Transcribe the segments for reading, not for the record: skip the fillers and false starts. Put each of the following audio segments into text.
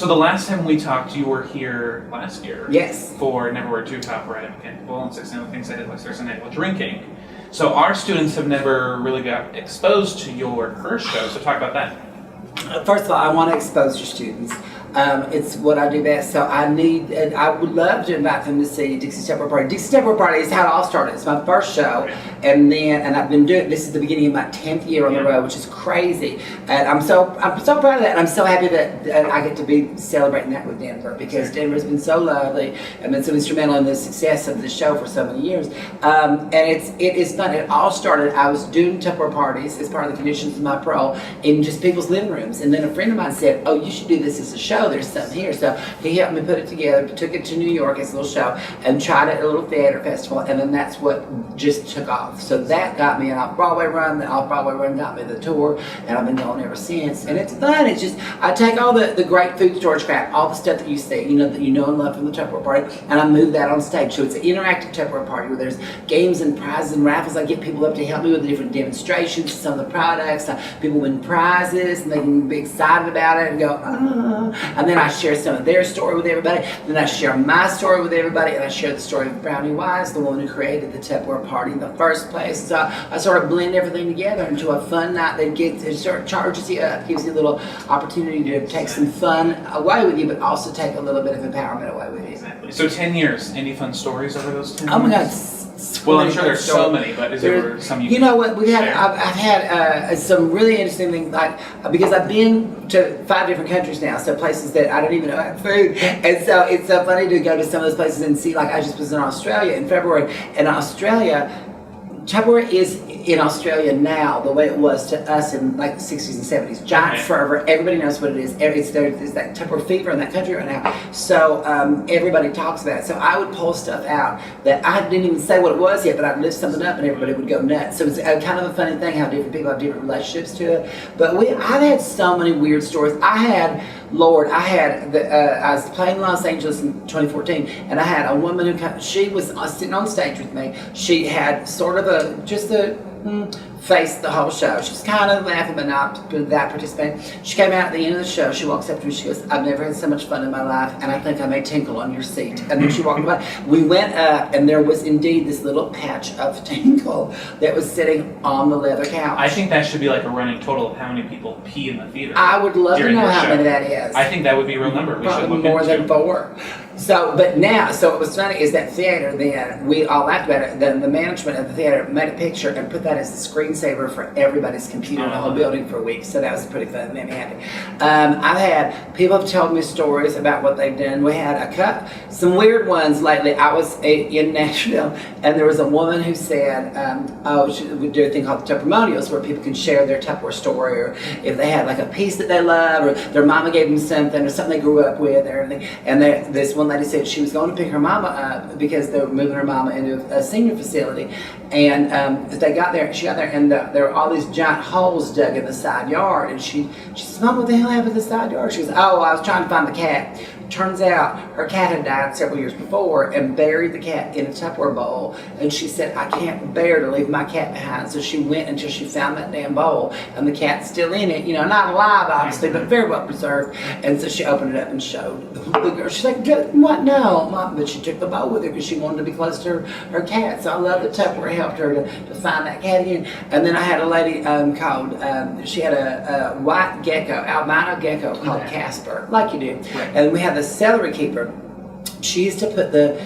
So the last time we talked, you were here last year. Yes. For Never Wear Tube Top, where I had paintball and 16 other things I did last Thursday night while drinking. So our students have never really got exposed to your first show, so talk about that. First of all, I want to expose your students. It's what I do best. So I would love to invite them to see Dixie Tupperware Party. Dixie Tupperware Party is how it all started. It's my first show, and I've been doing. This is the beginning of my 10th year on the road, which is crazy. And I'm so proud of that, and I'm so happy that I get to be celebrating that with Denver, because Denver's been so lovely and been so instrumental in the success of the show for so many years. And it is fun. It all started. I was doing Tupperware parties as part of the conditions of my parole in just people's living rooms, and then a friend of mine said, "Oh, you should do this as a show. There's something here." So he helped me put it together, took it to New York as a little show, and tried it at a little theater festival, and then that's what just took off. So that got me an off-Broadway run. The off-Broadway run got me the tour, and I've been going ever since. And it's fun. It's just, I take all the great food storage crap, all the stuff that you see, that you know and love from the Tupperware Party, and I move that on stage. So it's an interactive Tupperware Party where there's games and prizes and raffles. I get people up to help me with the different demonstrations, some of the products. People win prizes, and they can be excited about it and go, and then I share some of their story with everybody. Then I share my story with everybody, and I share the story of Brownie Wise, the woman who created the Tupperware Party in the first place. So I sort of blend everything together into a fun night that sort of charges you up, gives you a little opportunity to take some fun away with you, but also take a little bit of empowerment away with you. Exactly. So 10 years. Any fun stories over those 10 years? Oh my God. Well, I'm sure there's so many, but is there some you? You know what? Share? I've had some really interesting things, like because I've been to 5 different countries now, so places that I don't even know have food, and so it's so funny to go to some of those places and see. Like I just was in Australia in February, and Australia, Tupperware is in Australia now the way it was to us in like the 60s and 70s. Giant fervor. Everybody knows what it is. There's that Tupperware fever in that country right now. So everybody talks about it. So I would pull stuff out that I didn't even say what it was yet, but I'd lift something up and everybody would go nuts. So it's kind of a funny thing how different people have different relationships to it. But I've had so many weird stories. I was playing in Los Angeles in 2014, and I had a woman who she was sitting on stage with me. She had sort of face the whole show. She was kind of laughing, but not that participating. She came out at the end of the show. She walks up to me. She goes, "I've never had so much fun in my life, and I think I may tinkle on your seat." And then she walked by. We went up, and there was indeed this little patch of tinkle that was sitting on the leather couch. I think that should be like a running total of how many people pee in the theater. I would love to know how many that is. I think that would be a real number. We should look more into. than 4. So what was funny is that theater, then we all laughed about it. Then the management of the theater made a picture and put that as a screensaver for everybody's computer in the whole building for a week. So that was pretty fun. It made me happy. I've had people have told me stories about what they've done. We had some weird ones lately. I was in Nashville, and there was a woman who said, we do a thing called the Tuppermonials, where people can share their Tupperware story, or if they had like a piece that they love, or their mama gave them something, or something they grew up with, or anything. And this one lady said she was going to pick her mama up because they were moving her mama into a senior facility, and she got there, and there were all these giant holes dug in the side yard, and she says, "Mom, what the hell happened to the side yard?" She goes, "Oh, I was trying to find the cat." Turns out her cat had died several years before and buried the cat in a Tupperware bowl, and she said, "I can't bear to leave my cat behind." So she went until she found that damn bowl, and the cat's still in it, not alive obviously, but very well preserved. And so she opened it up and showed the girl. She's like, "What? No, Mom." But she took the bowl with her because she wanted to be close to her cat. So I love that Tupperware helped her to find that cat again. And then I had a lady called, she had a white gecko, albino gecko called Casper, like you do. Right. And we had the celery keeper. She used to put the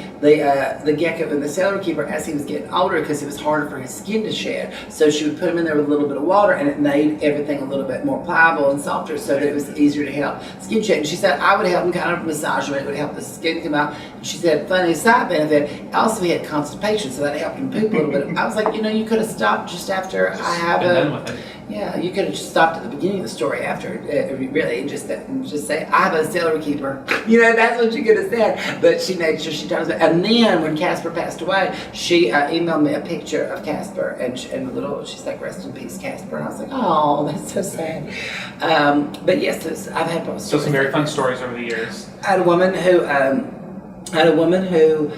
gecko in the celery keeper as he was getting older because it was harder for his skin to shed. So she would put him in there with a little bit of water, and it made everything a little bit more pliable and softer, so that it was easier to help skin shed. And she said I would help him kind of massage him, and it would help the skin come out. And she said, funny side benefit, also he had constipation, so that helped him poop a little bit. I was like, you could have stopped just after I have Yeah, you could have just stopped at the beginning of the story after, really, and just say, "I have a celery keeper." That's what you could have said. But she made sure she tells it. And then when Casper passed away, she emailed me a picture of Casper, and she's like, "Rest in peace, Casper." And I was like, "Oh, that's so sad." But yes, I've had both. So some very fun stories over the years. I had a woman who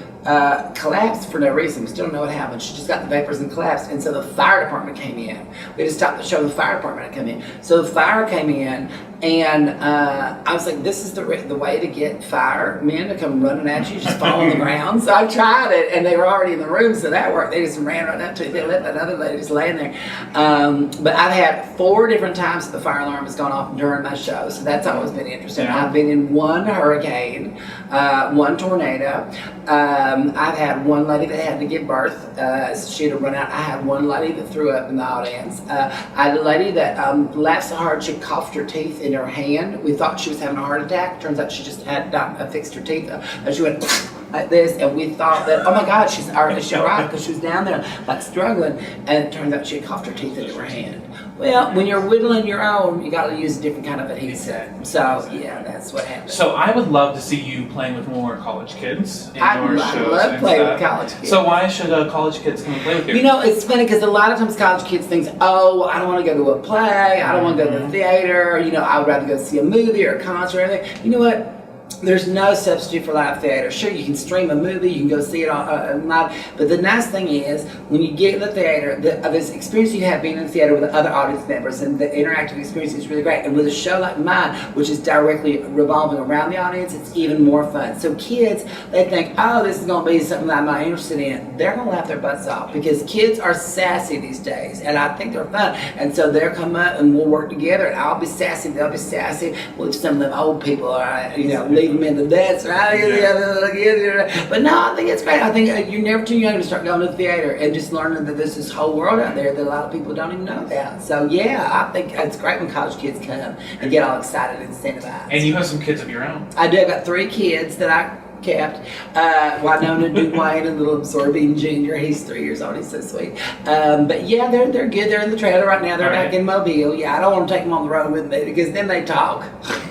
collapsed for no reason. We still don't know what happened. She just got the vapors and collapsed. And so the fire department came in. We had to stop the show. The fire department had come in. So the fire came in, and I was like, this is the way to get firemen to come running at you, just fall on the ground. So I tried it, and they were already in the room, so that worked. They just ran right up to it. They let that other lady just laying there. But I've had 4 different times that the fire alarm has gone off during my show, so that's always been interesting. Yeah. I've been in 1 hurricane, 1 tornado. I've had 1 lady that had to give birth. So she had to run out. I had 1 lady that threw up in the audience. I had a lady that laughed so hard she coughed her teeth in her hand. We thought she was having a heart attack. Turns out she just had not fixed her teeth. And she went like this, and we thought that, oh my God, she's right, because she was down there like struggling. And it turns out she had coughed her teeth into her hand. Well, when you're whittling your own, you got to use a different kind of adhesive. So yeah, that's what happened. So I would love to see you playing with more college kids in your I shows. love and playing stuff. with college kids. So why should college kids come and play with you? You know, it's funny because a lot of times college kids think, oh, I don't want to go to a play, I don't want to go to the theater, you know, I would rather go see a movie or a concert or anything. You know what? There's no substitute for live theater. Sure, you can stream a movie, you can go see it on live, but the nice thing is, when you get in the theater, this experience you have being in the theater with the other audience members, and the interactive experience is really great. And with a show like mine, which is directly revolving around the audience, it's even more fun. So kids, they think, oh, this is going to be something that I'm not interested in. They're going to laugh their butts off, because kids are sassy these days, and I think they're fun. And so they'll come up and we'll work together, and I'll be sassy, they'll be sassy. Well, some of them old people are, you know, leave them in the dance, right? But no, I think it's great. I think you're never too young to start going to the theater and just learning that there's this whole world out there that a lot of people don't even know about. So yeah, I think it's great when college kids come and get all excited and incentivized. And you have some kids of your own. I do. I've got 3 kids that I kept. Winona Duane and little Sorbine Jr. He's 3 years old. He's so sweet. But yeah, they're good. They're in the trailer right now. They're back in Mobile. Yeah, I don't want to take them on the road with me, because then they talk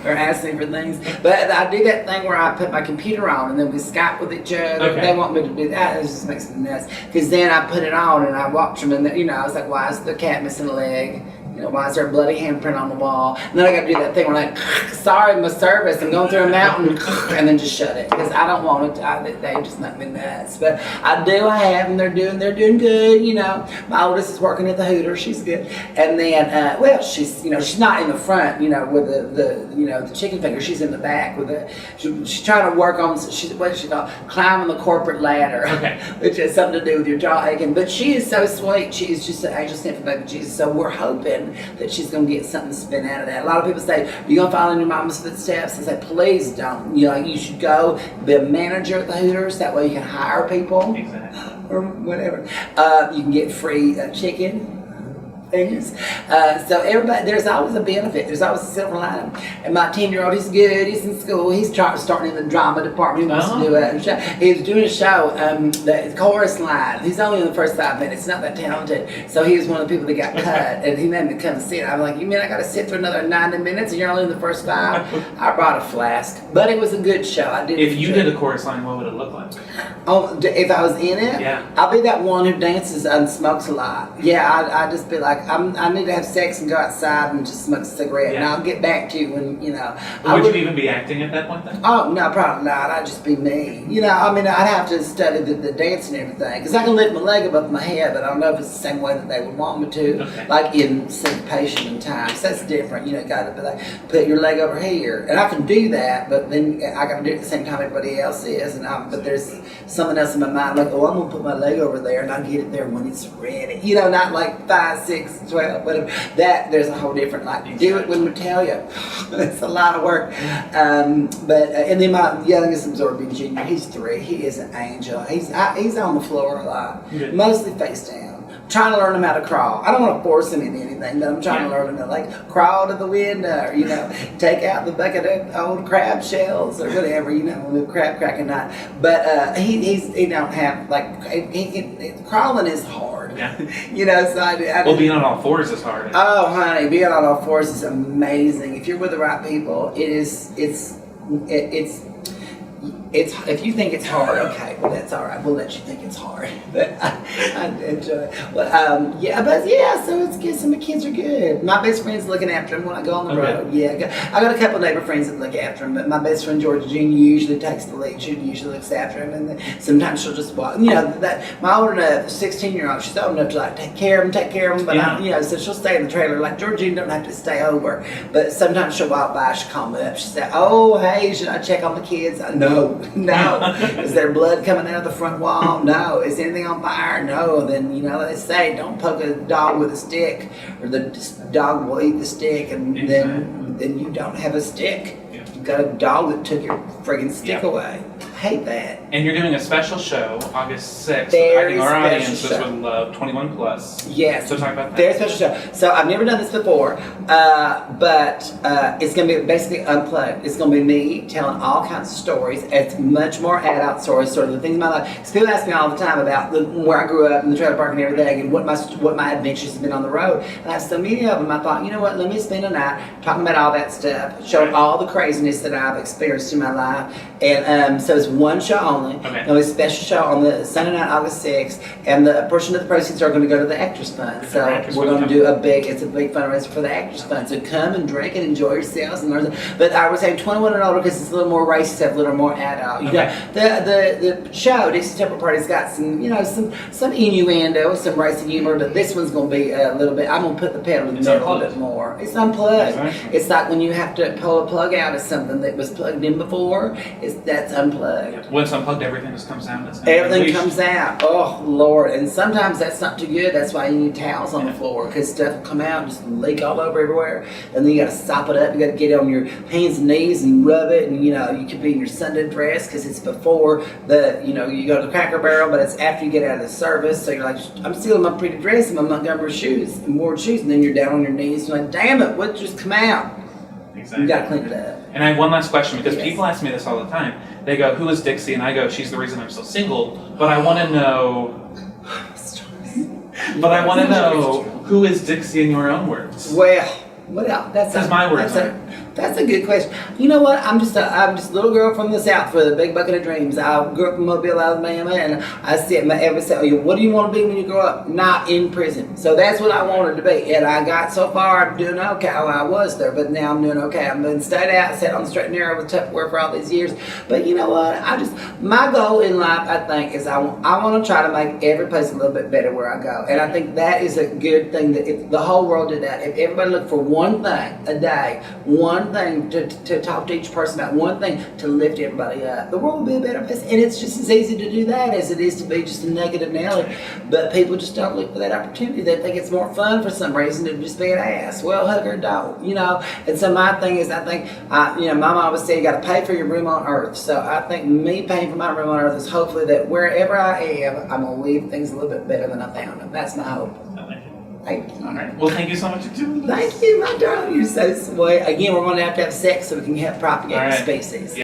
or ask me for things. But I do that thing where I put my computer on and then we Skype with each other. Okay. They want me to do that. It just makes me nuts. Because then I put it on and I watch them, and you know, I was like, why is the cat missing a leg? You know, why is there a bloody handprint on the wall? And then I got to do that thing where sorry, my service, I'm going through a mountain, and then just shut it, because I don't want it. They just make me nuts. But I have, and they're doing good. You know, my oldest is working at the Hooters. She's good. And then, well, she's not in the front. You know, with the chicken finger. She's in the back with she's trying to work on. What does she call? Climbing the corporate ladder. Okay. Which has something to do with your jaw aching. But she is so sweet. She is just an angel sent from baby Jesus. So we're hoping that she's going to get something to spin out of that. A lot of people say, are you going to follow in your mama's footsteps? I say, please don't. You know, you should go be a manager at the Hooters. That way you can hire people. Exactly. Or whatever. You can get free chicken things. So everybody, there's always a benefit. There's always a silver lining. And my 10-year-old, he's good. He's in school. He's starting in the drama department. He wants to do a show. He was doing a show, the chorus line. He's only in the first 5 minutes. Not that talented. So he was one of the people that got cut. And he made me come sit. I'm like, you mean I got to sit for another 90 minutes and you're only in the first 5? I brought a flask. But it was a good show. I did. If you did a chorus line, what would it look like? Oh, if I was in it? Yeah. I'll be that one who dances and smokes a lot. Yeah, I'd just be like, I need to have sex and go outside and just smoke a cigarette, and I'll get back to you when, you know. Would you even be acting at that point then? Oh, no, probably not. I'd just be me. You know, I mean, I'd have to study the dance and everything, because I can lift my leg above my head, but I don't know if it's the same way that they would want me to, like in syncopation and time. So that's different. You know, got to be like, put your leg over here. And I can do that, but then I got to do it at the same time everybody else is. But there's something else in my mind, like, oh, I'm going to put my leg over there, and I'll get it there when it's ready. You know, not like 5, 6, 12. Whatever. That there's a whole different, like, do it when we tell you. It's a lot of work. And then my youngest absorbing junior, he's 3. He is an angel. He's on the floor a lot, mostly face down. Trying to learn him how to crawl. I don't want to force him into anything, but I'm trying to learn him to, like, crawl to the window, you know, take out the bucket of old crab shells or whatever, you know, with crab cracking night. But he don't have, like, crawling is hard. Yeah. You know, so well, being on all fours is hard. Oh, honey, being on all fours is amazing. If you're with the right people, it's if you think it's hard, okay, well that's all right. We'll let you think it's hard, but I enjoy it. Well, yeah, so it's good. Some of the kids are good. My best friend's looking after them when I go on the road. Yeah, I got a couple of neighbor friends that look after them, but my best friend Georgia Jr. usually takes the lead. She usually looks after him, and then sometimes she'll just walk. You know, that my older enough, 16-year-old, she's old enough to like take care of them, but Yeah. you know, so she'll stay in the trailer. Like Georgia Jr. don't have to stay over, but sometimes she'll walk by. She'll call me up. She said, "Oh, hey, should I check on the kids?" No. Is there blood coming out of the front wall? No. Is anything on fire? No. Then, you know, they say don't poke a dog with a stick or the dog will eat the stick, and then you don't have a stick. Yeah. You've got a dog that took your friggin' stick Yeah. away. I hate that. And you're doing a special show August 6th. Very I think our special audiences show. would love 21 plus. Yes. So talk about that. Very special show. So I've never done this before, but it's going to be basically unplugged. It's going to be me telling all kinds of stories. It's much more adult stories, sort of the things in my life. Because people ask me all the time about where I grew up in the trailer park and everything, and what my adventures have been on the road. And I have so many of them. I thought, you know what? Let me spend a night talking about all that stuff, showing all the craziness that I've experienced in my life. And so it's one show only. Okay. It'll be a special show on the Sunday night, August 6th, and the portion of the proceeds are going to go to the Actors Fund. So we're going to do it's a big fundraiser for the Actors Fund. So come and drink and enjoy yourselves and learn. But I would say 21 and older because it's a little more racy stuff, a little more adult. You know, the show Dixie Temple Party's got some, you know, some innuendo, some racy humor, but this one's going to be a little bit. I'm going to put the pedal to the metal a little bit more. It's unplugged. Exactly. It's like when you have to pull a plug out of something that was plugged in before. That's unplugged. When it's unplugged, everything just comes out. Everything comes out. Oh, Lord. And sometimes that's not too good. That's why you need towels on the floor, because stuff will come out and just leak all over everywhere. And then you got to sop it up. You got to get on your hands and knees and rub it. And, you know, you could be in your Sunday dress because it's before you go to the Cracker Barrel, but it's after you get out of the service. So you're like, I'm still in my pretty dress and my Montgomery shoes and wore shoes. And then you're down on your knees. You're like, damn it, what just come out? Exactly. You got to clean it up. And I have one last question, because Yes. people ask me this all the time. They go, "Who is Dixie?" And I go, "She's the reason I'm still single." But I want to know. Who is Dixie in your own words? Well, that's my words. That's a good question. You know what? I'm just a little girl from the South with a big bucket of dreams. I grew up in Mobile, Alabama, and I said, what do you want to be when you grow up? Not in prison. So that's what I wanted to be. And I got so far, I'm doing okay. Well, I was there, but now I'm doing okay. I've been stayed out, sat on the straight and narrow with Tupperware for all these years. But you know what? My goal in life, I think, is I want to try to make every place a little bit better where I go. And I think that is a good thing, that if the whole world did that, if everybody looked for one thing a day, one thing to talk to each person about, one thing to lift everybody up, the world would be a better place. And it's just as easy to do that as it is to be just a negative Nelly. But people just don't look for that opportunity. They think it's more fun for some reason to just be an ass. Well, hooker, don't, you know. And so my thing is, I think, my mom always said you got to pay for your room on earth. So I think me paying for my room on earth is hopefully that wherever I am, I'm going to leave things a little bit better than I found them. That's my hope. Thank you. All right. Well, thank you so much for doing this. Thank you, my darling. You're so sweet. Again, we're going to have sex so we can help propagate the species.